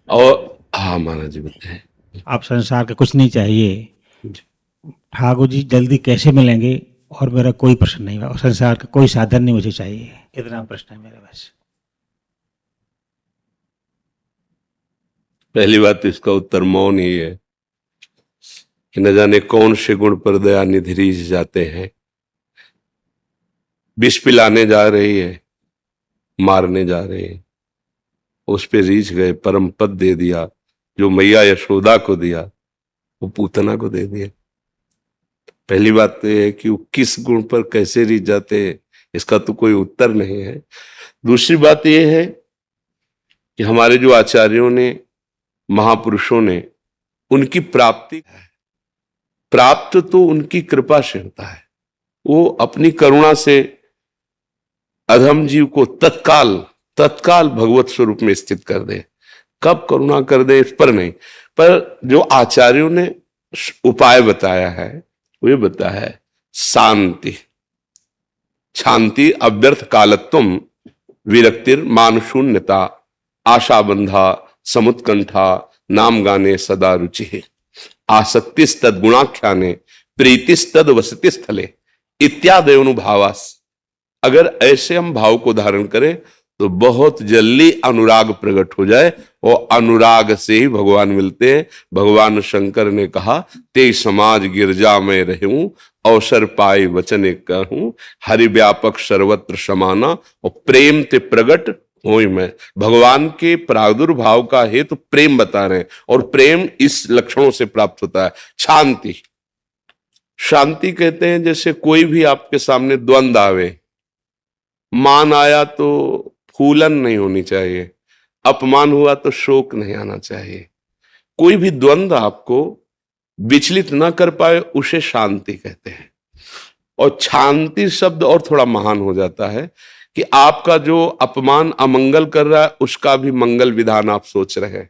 और हाँ महाराज जी बताएं। आप संसार का कुछ नहीं चाहिए, जी। ठाकुर जी जल्दी कैसे मिलेंगे, और मेरा कोई प्रश्न नहीं, और संसार का कोई साधन नहीं मुझे चाहिए, इतना प्रश्न है मेरा बस। पहली बात तो इसका उत्तर मौन ही है कि न जाने कौन से गुण पर दया निधि रीझ जाते हैं, विष पिलाने जा रही है, मारने जा रहे हैं, उस पे रीझ गए, परम पद दे दिया जो मैया यशोदा को दिया वो पूतना को दे दिया। पहली बात तो यह है कि वो किस गुण पर कैसे रीझ जाते हैं, इसका तो कोई उत्तर नहीं है। दूसरी बात यह है कि हमारे जो आचार्यों ने, महापुरुषों ने, उनकी प्राप्ति प्राप्त तो उनकी कृपा से होता है। वो अपनी करुणा से अधम जीव को तत्काल तत्काल भगवत स्वरूप में स्थित कर दे। कब करुणा कर दे इस पर नहीं, पर जो आचार्यों ने उपाय बताया है वो बताया है शांति, शांति, अव्यर्थ कालत्वम, विरक्तिर, मान शून्यता, आशा बंधा, समुत्कंठा, नाम गाने सदा रुचि, आसक्तिस्तद गुणाख्याने, प्रीतिस्तद वसति स्थले इत्यादि अनुभावास। अगर ऐसे हम भाव को धारण करें तो बहुत जल्दी अनुराग प्रकट हो जाए, और अनुराग से ही भगवान मिलते हैं। भगवान शंकर ने कहा, ते समाज गिरजा में रहूं, अवसर पाए वचन कहूं, हरि व्यापक सर्वत्र समाना, और प्रेम ते प्रगट होई मैं। भगवान के प्रादुर्भाव का हेतु प्रेम बता रहे हैं, और प्रेम इस लक्षणों से प्राप्त होता है। शांति, शांति कहते हैं जैसे कोई भी आपके सामने द्वंद्व आवे, मान आया तो फूलन नहीं होनी चाहिए, अपमान हुआ तो शोक नहीं आना चाहिए। कोई भी द्वंद्व आपको विचलित ना कर पाए उसे शांति कहते हैं। और शांति शब्द और थोड़ा महान हो जाता है कि आपका जो अपमान अमंगल कर रहा है उसका भी मंगल विधान आप सोच रहे हैं।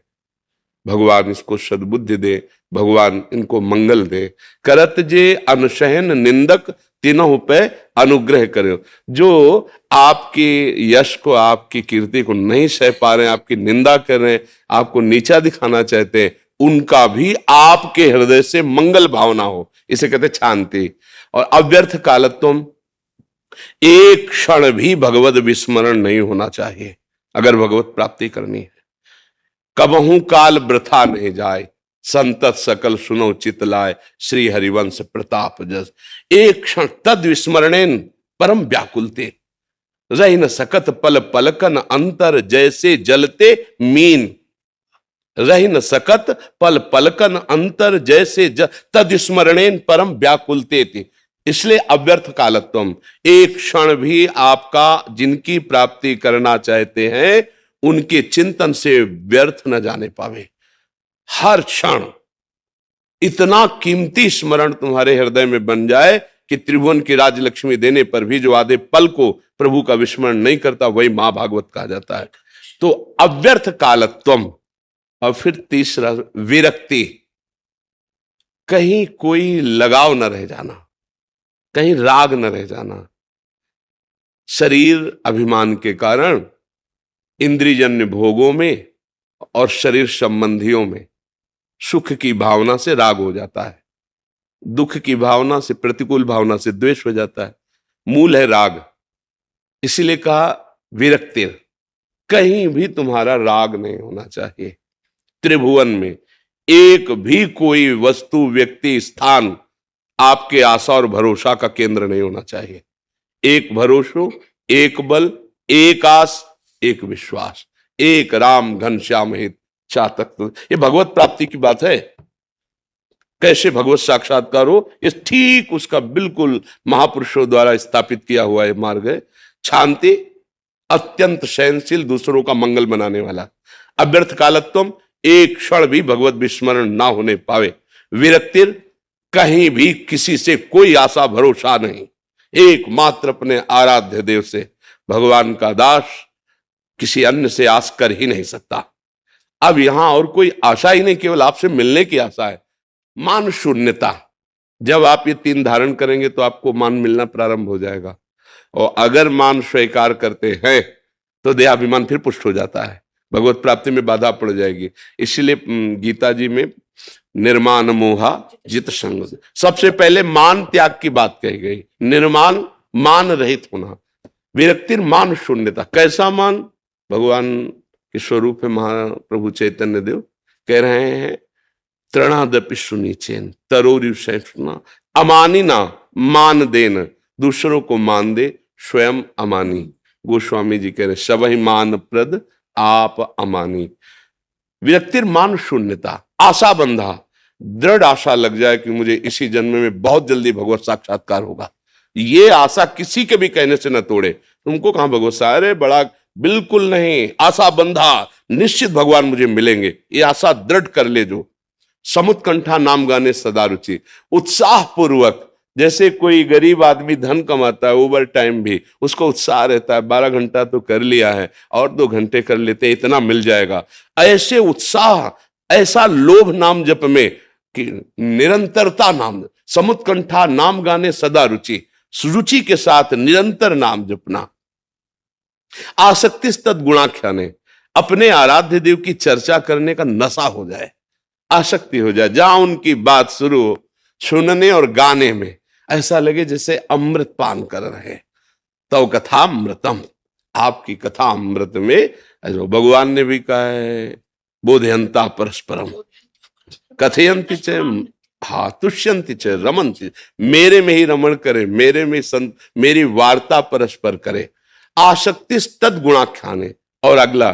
भगवान इसको सद्बुद्धि दे, भगवान इनको मंगल दे। करत जे अनुशहन निंदक तीनों पे अनुग्रह करे। जो आपके यश को, आपकी कीर्ति को नहीं सह पा रहे हैं, आपकी निंदा कर रहे हैं, आपको नीचा दिखाना चाहते हैं, उनका भी आपके हृदय से मंगल भावना हो, इसे कहते शांति। और अव्यर्थ कालत्वम, एक क्षण भी भगवत विस्मरण नहीं होना चाहिए अगर भगवत प्राप्ति करनी है। कबहू काल वृथा नहीं जाए, संतत सकल सुनो चित लाए, श्री हरिवंश प्रताप जस। एक क्षण तद विस्मरणेन परम व्याकुलते, रह न सकत पल पलकन अंतर, जैसे जलते मीन। रह न सकत पल पलकन अंतर, जैसे तद स्मरणेन परम व्याकुलते थी। इसलिए अव्यर्थ कालत्वम, एक क्षण भी आपका जिनकी प्राप्ति करना चाहते हैं उनके चिंतन से व्यर्थ न जाने पावे। हर क्षण इतना कीमती स्मरण तुम्हारे हृदय में बन जाए कि त्रिभुवन की राजलक्ष्मी देने पर भी जो आधे पल को प्रभु का विस्मरण नहीं करता वही मां भागवत कहा जाता है। तो अव्यर्थ कालत्वम। और फिर तीसरा विरक्ति, कहीं कोई लगाव न रह जाना, कहीं राग न रह जाना। शरीर अभिमान के कारण इंद्रियजन्य भोगों में और शरीर संबंधियों में सुख की भावना से राग हो जाता है, दुख की भावना से, प्रतिकूल भावना से द्वेष हो जाता है। मूल है राग। इसीलिए कहा विरक्ति, कहीं भी तुम्हारा राग नहीं होना चाहिए। त्रिभुवन में एक भी कोई वस्तु, व्यक्ति, स्थान आपके आशा और भरोसा का केंद्र नहीं होना चाहिए। एक भरोसो, एक बल, एक आस, एक विश्वास, एक राम घनश्याम हित चातक। ये भगवत प्राप्ति की बात है। कैसे भगवत साक्षात्कार हो, ये ठीक उसका बिल्कुल महापुरुषों द्वारा स्थापित किया हुआ है मार्ग है। शांति, अत्यंत सहनशील, दूसरों का मंगल बनाने वाला। अव्यर्थ कालत्वम, एक क्षण भी भगवत विस्मरण ना होने पावे। विरक्तिर, कहीं भी किसी से कोई आशा भरोसा नहीं, एकमात्र अपने आराध्य देव से। भगवान का दास किसी अन्य से आस कर ही नहीं सकता। अब यहां और कोई आशा ही नहीं, केवल आपसे मिलने की आशा है। मान शून्यता, जब आप ये तीन धारण करेंगे तो आपको मान मिलना प्रारंभ हो जाएगा। और अगर मान स्वीकार करते हैं तो देहाभिमान फिर पुष्ट हो जाता है। भगवत प्राप्ति में बाधा पड़ जाएगी। इसलिए गीता जी में निर्माण मोहा जित संग, सबसे पहले मान त्याग की बात कही गई। निर्माण, मान रहित होना। विरक्तिर मान शून्यता। कैसा मान? भगवान के स्वरूप है महाप्रभु चैतन्य देव कह रहे हैं, तृणादपि सुनीचेन तरोरि सहिष्णुना अमानिना मान देन, दूसरों को मान दे स्वयं अमानी। गोस्वामी जी कह रहे सबहि मान प्रद आप अमानी। विरक्तिर मान शून्यता, आशा बंधा, दृढ़ आशा लग जाए कि मुझे इसी जन्म में बहुत जल्दी भगवत साक्षात्कार होगा, ये आशा किसी के भी कहने से न तोड़े। तुमको कहां भगवत सारे बड़ा, बिल्कुल नहीं, आशा बंधा, निश्चित भगवान मुझे मिलेंगे, ये आशा दृढ़ कर ले। जो समुत्कंठा नाम गाने सदा रुचि, उत्साह पूर्वक, जैसे कोई गरीब आदमी धन कमाता है ओवर टाइम भी, उसको उत्साह रहता है 12 घंटा तो कर लिया है और 2 घंटे कर लेते हैं, इतना मिल जाएगा। ऐसे उत्साह, ऐसा लोभ नाम जप में कि निरंतरता नाम, समुत्कंठा नाम गाने सदा रुचि, रुचि के साथ निरंतर नाम जपना। आसक्ति तद गुणाख्याने, अपने आराध्य देव की चर्चा करने का नशा हो जाए, आसक्ति हो जाए, जहां उनकी बात शुरू हो सुनने और गाने में ऐसा लगे जैसे अमृत पान कर रहे। तो कथा अमृतम, आपकी कथा अमृत में, भगवान ने भी कहा है बोधयंता परस्परम कथयंति च, हाँ तुष्यंति च रमन्ति, मेरे में ही रमण करे, मेरे में मेरी वार्ता परस्पर करे। आसक्ति तद गुणाख्याने, और अगला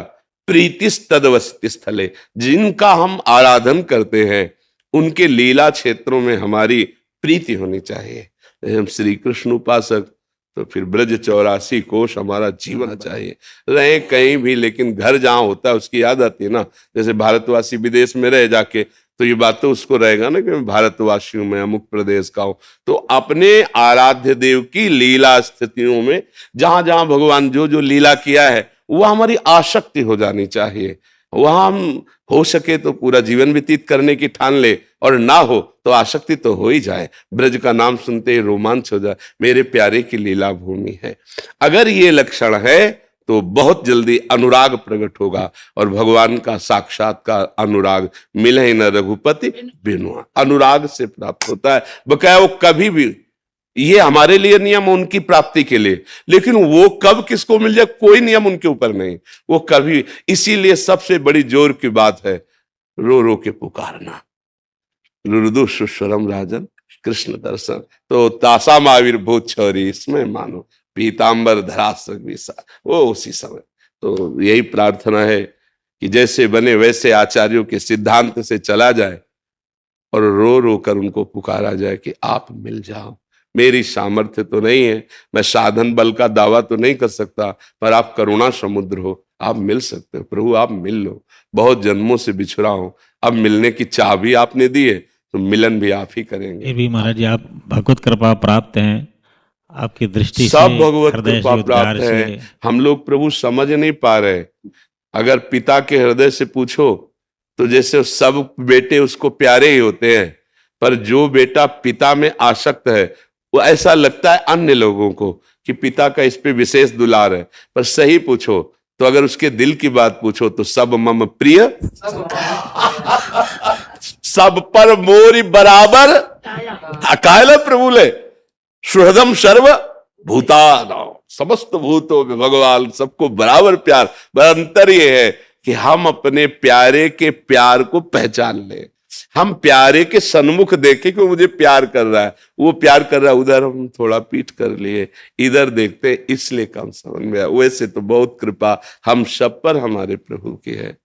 प्रीतिस तदवस्थित स्थले, जिनका हम आराधन करते हैं उनके लीला क्षेत्रों में हमारी प्रीति होनी चाहिए। हम श्री कृष्ण उपासक तो फिर ब्रज 84 कोश हमारा जीवन चाहिए, रहे कहीं भी, लेकिन घर जहां होता है उसकी याद आती है ना। जैसे भारतवासी विदेश में रह जाके तो ये बात तो उसको रहेगा ना कि मैं भारतवासी हूं, मैं अमुक प्रदेश का हूं। तो अपने आराध्य देव की लीला स्थितियों में जहां जहां भगवान जो जो लीला किया है वह हमारी आसक्ति हो जानी चाहिए। वहां हम हो सके तो पूरा जीवन व्यतीत करने की ठान ले, और ना हो तो आसक्ति तो हो ही जाए, ब्रज का नाम सुनते ही रोमांच हो जाए, मेरे प्यारे की लीला भूमि है। अगर ये लक्षण है तो बहुत जल्दी अनुराग प्रकट होगा, और भगवान का साक्षात्कार अनुराग, मिले न रघुपति बिनु, अनुराग से प्राप्त होता है। बकाया वो कभी भी, ये हमारे लिए नियम उनकी प्राप्ति के लिए, लेकिन वो कब किसको मिल जाए कोई नियम उनके ऊपर नहीं, वो कभी। इसीलिए सबसे बड़ी जोर की बात है रो रो के पुकारना, रुदु सुस्वरम राजन कृष्ण दर्शन। तो तासा आविर्भूत छौरी इसमें मानो पीतांबर धरासक विसा, वो उसी समय। तो यही प्रार्थना है कि जैसे बने वैसे आचार्यों के सिद्धांत से चला जाए और रो रो कर उनको पुकारा जाए कि आप मिल जाओ। मेरी सामर्थ्य तो नहीं है, मैं साधन बल का दावा तो नहीं कर सकता, पर आप करुणा समुद्र हो, आप मिल सकते हो। प्रभु आप मिल लो, बहुत जन्मों से बिछड़ा हूं, अब मिलने की चाह भी आपने दी है, तो मिलन भी आप ही करेंगे। ये भी महाराज जी आप भगवत कृपा प्राप्त हैं, आपकी दृष्टि से, सब भगवत हृदय कृपा से, उद्गार प्राप्त है। से। हम लोग प्रभु समझ नहीं पा रहे। अगर पिता के हृदय से पूछो तो जैसे सब बेटे उसको प्यारे ही होते हैं, पर जो बेटा पिता में आसक्त है वो ऐसा लगता है अन्य लोगों को कि पिता का इस पे विशेष दुलार है, पर सही पूछो तो अगर उसके दिल की बात पूछो तो सब मम प्रिय सब पर मोरी बराबर अकाल प्रभु ले सुहृदम सर्व भूतानां, समस्त भूतों में भगवान सबको बराबर प्यार। पर अंतर ये है कि हम अपने प्यारे के प्यार को पहचान लें, हम प्यारे के सन्मुख देखें कि वो मुझे प्यार कर रहा है, वो प्यार कर रहा है, उधर हम थोड़ा पीठ कर लिए, इधर देखते इसलिए कम समझ में आया। वैसे तो बहुत कृपा हम सब पर हमारे प्रभु की है।